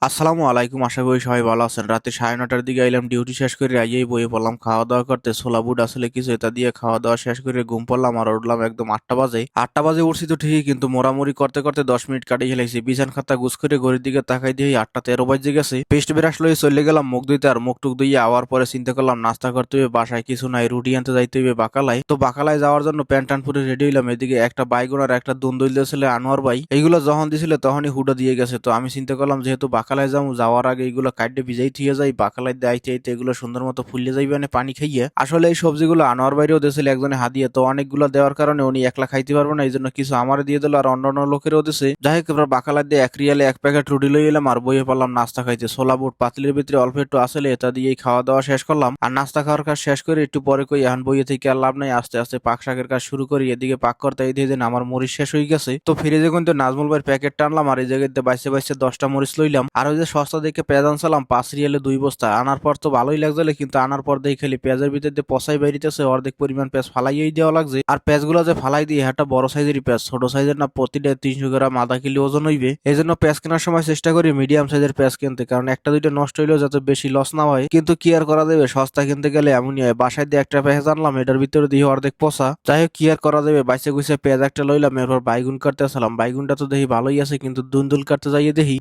আসসালামু আলাইকুম, আশা করি সবাই ভালো আছেন। রাতে 9:30টার দিকে এলাম, ডিউটি শেষ করে আইয়েই বইয়ে পড়লাম খাওয়া দাওয়া করতে। ছোলা বুট আসলে কিছু এটা দিয়ে খাওয়া দাওয়া শেষ করে ঘুম পড়লাম আর উঠলাম একদম 8টা বাজে। 8টা বাজে উঠছি তো ঠিকই, কিন্তু মোড়ামুড়ি করতে করতে 10 মিনিট কাটিয়ে ফেলাইছি। বিছান খাতা গুছ করে ঘড়ির দিকে তাকাই দিয়ে 8টা 13 বাজে গেছে। পেস্ট ব্রাশ লয়ে চলে গেলাম মুখ ধুইতে, আর মুখ টুক ধুইয়ে আওয়ার পরে চিন্তা করলাম নাস্তা করতে হইবে, বাসায় কিছু নাই, রুটি আনতে যাইতে হইবে বাকালায়। তো বাকালায় যাওয়ার জন্য প্যান্ট ট্যান্ট পরে রেডি হইলাম। এদিকে একটা বাইগুন আর একটা দুন্দুল দিয়েছিল আনোয়ার ভাই, এইগুলো যখন দিছিল তখনই হুডা দিয়ে গেছে। তো আমি চিন্তা করলাম যেহেতু বাকালায় যাবো, যাওয়ার আগে এইগুলো কাটে ভিজাই থিয়ে যাই, বাকালাই দিয়ে আইতে আইতে এগুলো সুন্দর মতো ফুলে যাইবে না পানি খাইয়ে। আসলে এই সবজিগুলো আনোয়ার বাইরেও দিয়েছিল একজনে হাদিয়ে, তো অনেকগুলো দেওয়ার কারণে উনি একলা খাইতে পারবো না, এই জন্য কিছু আমার দিয়ে দিল আর অন্যান্য লোকেরও দিছে। যাই হোক, এবার বাকালাই দিয়ে 1 রিয়ালে 1 প্যাকেট রুটি লই এলাম আর বইয়ে পারলাম নাস্তা খাইতে। ছোলা বুট পাতিলের ভিতরে অল্প একটু আসলে এটা দিয়েই খাওয়া দাওয়া শেষ করলাম। আর নাস্তা খাওয়ার কাজ শেষ করে একটু পরে কই এখন বইয়ে থেকে আর লাভ নাই, আস্তে আস্তে পাক শাকের কাজ শুরু করি। এদিকে পাক করতে এই দিয়ে আমার মরিচ শেষ হয়ে গেছে, তো ফ্রিজে কিন্তু নাজমুল ভাইয়ের প্যাকেট টানলাম আর এই জায়গাতে বাইসে বাইসে 10টা মরিচ লইলাম। আর ওই যে সস্তা দেখে পেঁয়াজ আনছিলাম 5 রিয়ালে 2 বস্তা। আনার পর তো ভালোই লাগছিল, কিন্তু আনার পর দেখি খালি পেঁয়াজের ভিতর দিয়ে পচাই বাইরিতেছে, অর্ধেক পরিমাণ পেঁয়াজ ফালাইয়েই দেওয়া লাগছে। আর পেঁয়াজগুলো যে ফালাই দিয়ে একটা বড় সাইজেরই পেঁয়াজ, ছোট সাইজের না, প্রতিটা 300 গ্রাম আধা কিলো ওজন হইবে। এই জন্য পেঁয়াজ কেনার সময় চেষ্টা করি মিডিয়াম সাইজের পেঁয়াজ কিনতে, কারণ একটা দুইটা নষ্ট হইলেও যাতে বেশি লস না হয়। কিন্তু কি আর করা যাবে, সস্তা কিনতে গেলে এমনই হয়। বাসায় দিয়ে একটা পেঁয়াজ আনলাম, এটার ভিতরে দিয়ে অর্ধেক পচা। যাই হোক, কি আর করা যাবে, বাইসে গুইসে পেঁয়াজ একটা লইলাম। এরপর বাইগুন কাটতে আসলাম, বাইগুনটা তো দেখি ভালোই আছে, কিন্তু দুন্দুল কাটতে যাইয়ে দেখি